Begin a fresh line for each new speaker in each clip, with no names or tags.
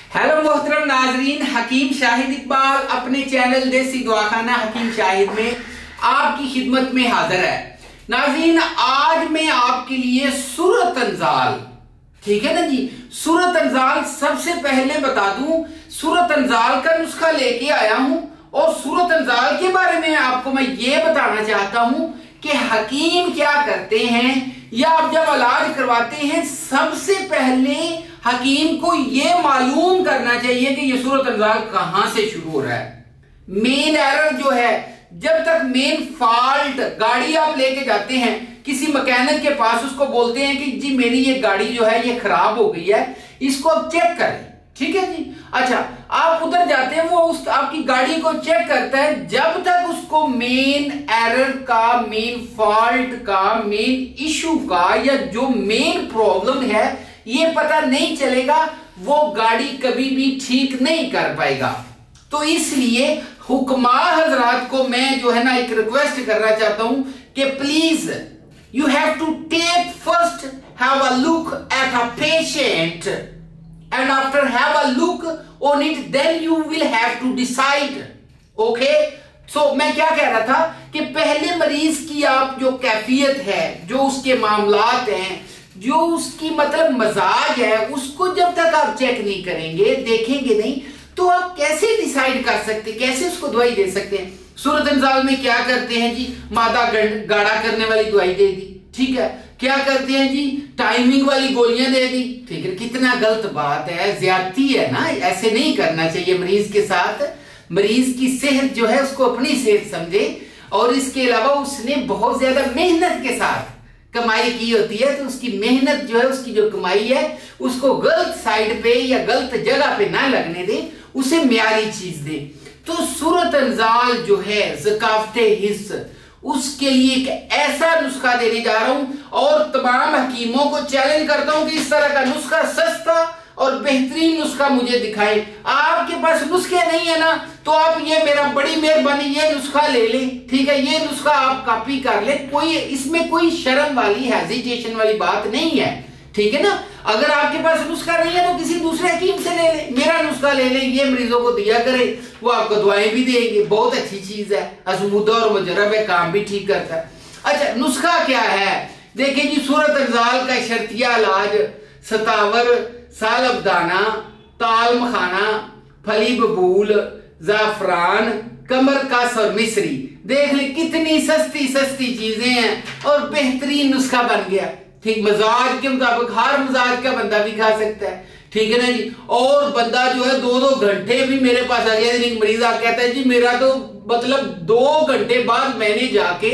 Hello मोहतरम नाजरीन, हकीम शाहिद इकबाल अपने चैनल देसी दुआखाना हकीम शाहिद में आपकी खिदमत में हाजिर है। नाजरीन, आज मैं आपके लिए सूरत अंजाल, ठीक है ना जी, सूरत अंजाल सबसे पहले बता दूं, सूरत अंजाल का नुस्खा लेके आया हूं और सूरत अंजाल के बारे में आपको मैं ये बताना चाहता हूं कि हकीम क्या करते हैं या आप जब इलाज करवाते हैं सबसे पहले हकीम को यह मालूम करना चाहिए कि यह सूरत अंजाल कहां से शुरू हो रहा है। मेन एरर जो है, जब तक मेन फॉल्ट, गाड़ी आप लेके जाते हैं किसी मैकेनिक के पास, उसको बोलते हैं कि जी मेरी ये गाड़ी जो है ये खराब हो गई है, इसको आप चेक करें, ठीक है जी। अच्छा, आप उधर जाते हैं, वो उस आपकी गाड़ी को चेक करता है, जब तक उसको मेन एरर का, मेन फॉल्ट का, मेन इशू का या जो मेन प्रॉब्लम है ये पता नहीं चलेगा, वो गाड़ी कभी भी ठीक नहीं कर पाएगा। तो इसलिए हुक्मा हजरात को मैं जो है ना एक रिक्वेस्ट करना चाहता हूं कि please you have to take first have a look at a patient and after have a look on it then you will have to decide, okay? So मैं क्या कह रहा था कि पहले मरीज की आप जो कैफियत है, जो उसके मामलात हैं, जो उसकी मतलब मजाज है, उसको जब तक आप चेक नहीं करेंगे, देखेंगे नहीं, तो आप कैसे डिसाइड कर सकते, कैसे उसको दवाई दे सकते हैं। सूरत अंजाल में क्या करते हैं जी, मादा गाढ़ा करने वाली दवाई दे दी, ठीक है। क्या करते हैं जी, टाइमिंग वाली गोलियां दे दी, ठीक है। कितना गलत बात है, ज्यादती है ना, ऐसे नहीं करना चाहिए मरीज के साथ। मरीज की सेहत जो है उसको अपनी सेहत समझे, और इसके अलावा उसने बहुत ज्यादा मेहनत के साथ कमाई की होती है, तो उसकी मेहनत जो है, उसकी जो कमाई है, उसको गलत साइड पे या गलत जगह पे ना लगने दे, उसे म्यारी चीज दे। तो सूरत अंजाल जो है ज़काफ़ते हिस्स, उसके लिए एक ऐसा नुस्खा देने जा रहा हूं और तमाम हकीमों को चैलेंज करता हूं कि इस तरह का नुस्खा, सस्ता और बेहतरीन नुस्खा मुझे दिखाएं। आपके पास नुस्खे नहीं है ना, तो आप ये मेरा बड़ी मेहरबानी ये नुस्खा ले लें, ठीक है। ये नुस्खा आप कॉपी कर ले, कोई इसमें कोई शर्म वाली, हेजिटेशन वाली बात नहीं है, ठीक है ना। अगर आपके पास नुस्खा नहीं है तो किसी दूसरे हकीम से ले ले, मेरा नुस्खा ले ले, ये मरीजों को दिया करे, वो आपको दवाएं भी देंगे, बहुत अच्छी चीज है, अज़मुदा और मुजर्रब है, काम भी ठीक करता है। अच्छा, नुस्खा क्या है, देखिए जी, सूरत अंजाल का शर्तिया इलाज सतावर, सालब दाना, ताल मखाना, फली बबूल, जाफरान, कमर कस और मिस्री, देख ले कितनी सस्ती सस्ती चीजें हैं और बेहतरीन नुस्खा बन गया, ठीक। मजाज के मुताबिक हर मजाज का बंदा भी खा सकता है, ठीक है ना जी। और बंदा जो है 2-2 घंटे भी मेरे पास आ गया, एक मरीज आ कहता है जी मेरा तो मतलब 2 घंटे बाद मैंने जाके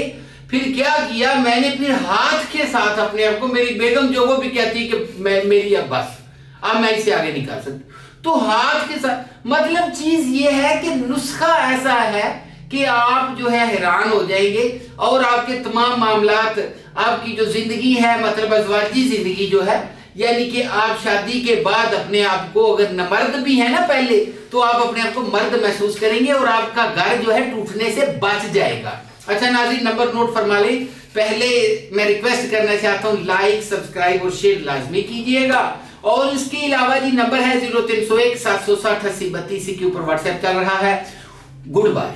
फिर क्या किया, मैंने फिर हाथ के साथ अपने आप को, मेरी बेगम जो वो भी कहती है कि मेरी अब बस, अब मैं इससे आगे नहीं कर सकती, तो हाथ के साथ, मतलब चीज ये है कि नुस्खा ऐसा है कि आप जो है हैरान हो जाएंगे और आपके तमाम मामलात, आपकी जो जिंदगी है, मतलब अज़वाजी जिंदगी जो है, यानी कि आप शादी के बाद अपने आप को, अगर न मर्द भी है ना पहले, तो आप अपने आप को मर्द महसूस करेंगे और आपका घर जो है टूटने से बच जाएगा। अच्छा नाज़रीन, नंबर नोट फरमा लें। पहले मैं रिक्वेस्ट करना चाहता हूँ, लाइक, सब्सक्राइब और शेयर लाजमी कीजिएगा। और इसके अलावा जी नंबर है 0301 760 80 32 के ऊपर व्हाट्सएप चल रहा है। Good bye.